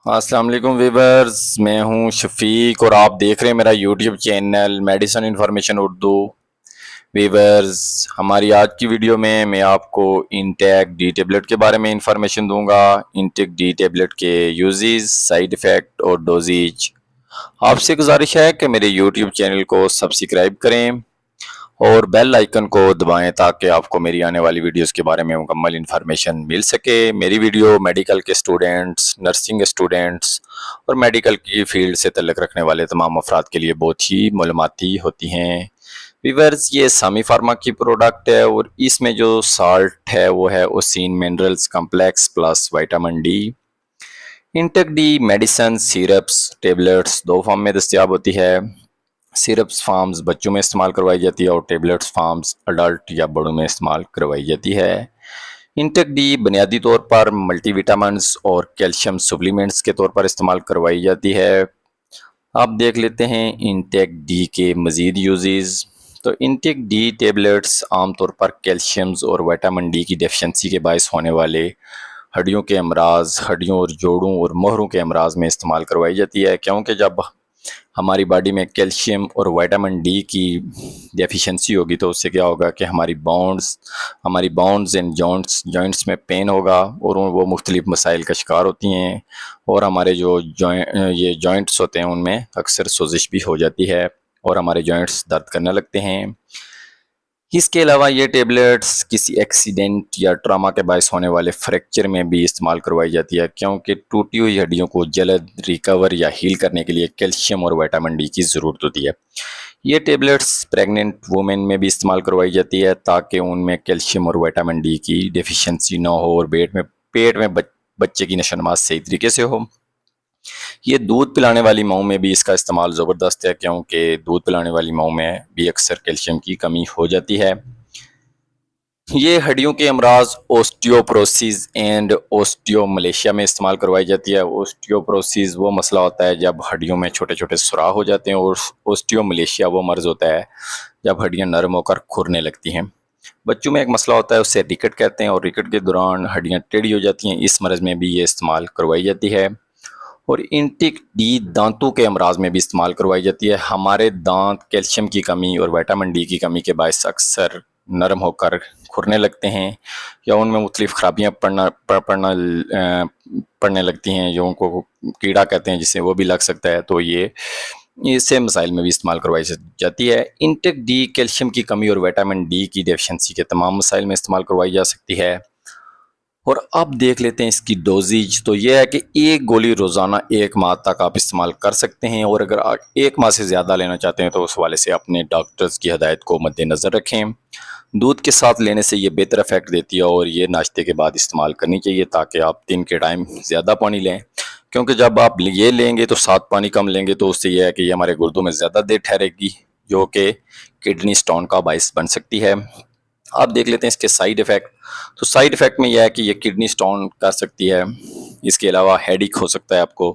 अस्सलाम वालेकुम वीवर्स, मैं हूं शफीक और आप देख रहे हैं मेरा YouTube channel medicine information Urdu. Viewers, हमारी आज की वीडियो में मैं आपको इंटेक डी टेबलेट के बारे में इंफॉर्मेशन दूंगा। इंटेक डी टेबलेट के यूजेस, साइड इफ़ेक्ट और डोजेज। आपसे गुजारिश है कि मेरे यूट्यूब चैनल को सब्सक्राइब करें और बेल आइकन को दबाएं ताकि आपको मेरी आने वाली वीडियोस के बारे में मुकम्मल इन्फॉर्मेशन मिल सके। मेरी वीडियो मेडिकल के स्टूडेंट्स, नर्सिंग स्टूडेंट्स और मेडिकल की फील्ड से तल्लुक़ रखने वाले तमाम अफराद के लिए बहुत ही मालूमाती होती हैं। वीवर्स, ये सामी फार्मा की प्रोडक्ट है और इसमें जो साल्ट है वो है ocean minerals complex plus vitamin D. Intake D medicine syrups tablets दो फॉर्म में दस्तियाब होती है। सिरप्स फार्म्स बच्चों में इस्तेमाल करवाई जाती है और टेबलेट्स फार्म्स अडल्ट या बड़ों में इस्तेमाल करवाई जाती है। इंटेक डी बुनियादी तौर पर मल्टीविटामिन्स और कैल्शियम सप्लीमेंट्स के तौर पर इस्तेमाल करवाई जाती है। आप देख लेते हैं इंटेक डी के मज़ीद यूजेस। तो इंटेक डी टेबलेट्स आमतौर पर कैल्शियम्स और विटामिन डी की डेफिशिएंसी के बायस होने वाले हड्डियों के अमराज, हड्डियों और जोड़ों और मोहरों के अमराज में इस्तेमाल करवाई जाती है, क्योंकि जब हमारी बॉडी में कैल्शियम और विटामिन डी की डेफिशिएंसी होगी तो उससे क्या होगा कि हमारी बोन्स एंड जॉइंट्स में पेन होगा और वो मुख्तलिफ मसाइल का शिकार होती हैं और हमारे जो ये जॉइंट्स होते हैं उनमें अक्सर सोजिश भी हो जाती है और हमारे जॉइंट्स दर्द करने लगते हैं। इसके अलावा ये टेबलेट्स किसी एक्सीडेंट या ट्रॉमा के बायस होने वाले फ्रैक्चर में भी इस्तेमाल करवाई जाती है, क्योंकि टूटी हुई हड्डियों को जल्द रिकवर या हील करने के लिए कैल्शियम और विटामिन डी की ज़रूरत होती है। ये टेबलेट्स प्रेग्नेंट वुमेन में भी इस्तेमाल करवाई जाती है ताकि उनमें कैल्शियम और विटामिन डी की डेफिशिएंसी ना हो और पेट में बच्चे की नशोनमाज सही तरीके से हो। ये दूध पिलाने वाली माओं में भी इसका इस्तेमाल ज़बरदस्त है, क्योंकि दूध पिलाने वाली माओं में भी अक्सर कैल्शियम की कमी हो जाती है। ये हड्डियों के अमराज ओस्टियोप्रोसिस एंड ओस्टियोमलेशिया में इस्तेमाल करवाई जाती है। ओस्टियोप्रोसिस वो मसला होता है जब हड्डियों में छोटे छोटे सुराख हो जाते हैं और ओस्टियोमलेशिया वो मर्ज होता है जब हड्डियां नरम होकर खुरने लगती हैं। बच्चों में एक मसला होता है, उससे रिकेट कहते हैं और रिकेट के दौरान हड्डियां टेढ़ी हो जाती हैं। इस मर्ज में भी ये इस्तेमाल करवाई जाती है। और इंटेक डी दांतों के अमराज में भी इस्तेमाल करवाई जाती है। हमारे दांत कैल्शियम की कमी और विटामिन डी की कमी के बायस अक्सर नरम होकर खुरने लगते हैं या उनमें मुख्तलिफ खराबियाँ पड़ने लगती हैं, जो उनको कीड़ा कहते हैं जिससे वो भी लग सकता है। तो ये इससे मसाइल में भी इस्तेमाल करवाई जाती है। इंटेक डी कैल्शियम की कमी और विटामिन डी की डेफिशिएंसी के तमाम मसाइल में इस्तेमाल करवाई जा सकती है। और अब देख लेते हैं इसकी डोजेज। तो यह है कि एक गोली रोज़ाना 1 माह तक आप इस्तेमाल कर सकते हैं और अगर आप 1 माह से ज़्यादा लेना चाहते हैं तो उस वाले से अपने डॉक्टर्स की हदायत को मद्देनज़र रखें। दूध के साथ लेने से ये बेहतर इफेक्ट देती है और ये नाश्ते के बाद इस्तेमाल करनी चाहिए ताकि आप दिन के टाइम ज़्यादा पानी लें, क्योंकि जब आप ये लेंगे तो साथ पानी कम लेंगे तो उससे यह है कि ये हमारे गुर्दों में ज़्यादा देर ठहरेगी, जो कि किडनी स्टोन का बायस बन सकती है। आप देख लेते हैं इसके साइड इफ़ेक्ट। तो साइड इफ़ेक्ट में यह है कि ये किडनी स्टोन कर सकती है। इसके अलावा हेडेक हो सकता है, आपको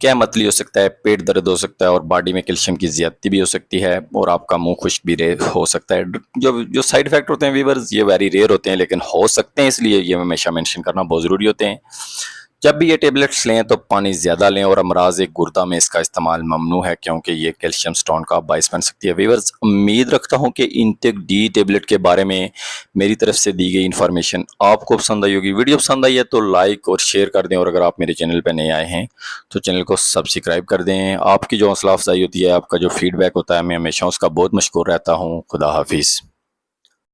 क्या मतली हो सकता है, पेट दर्द हो सकता है और बॉडी में कैल्शियम की ज़्यादती भी हो सकती है और आपका मुंह खुश्क भी हो सकता है। जो जो साइड इफ़ेक्ट होते हैं वीवर्स, ये वेरी रेयर होते हैं लेकिन हो सकते हैं, इसलिए ये हमेशा मेंशन करना बहुत ज़रूरी होते हैं। जब भी ये टेबलेट्स लें तो पानी ज़्यादा लें और अमराज गुर्दा में इसका इस्तेमाल ममनू है, क्योंकि ये कैल्शियम स्टोन का बायस बन सकती है। वीवर्स, उम्मीद रखता हूँ कि इंटेक डी टेबलेट के बारे में मेरी तरफ से दी गई इन्फॉर्मेशन आपको पसंद आई होगी। वीडियो पसंद आई है तो लाइक और शेयर कर दें और अगर आप मेरे चैनल पर नए आए हैं तो चैनल को सब्सक्राइब कर दें। आपकी जो हौसला अफजाई होती है, आपका जो फीडबैक होता है, मैं हमेशा उसका बहुत मशकूर रहता हूँ। खुदा हाफिज़।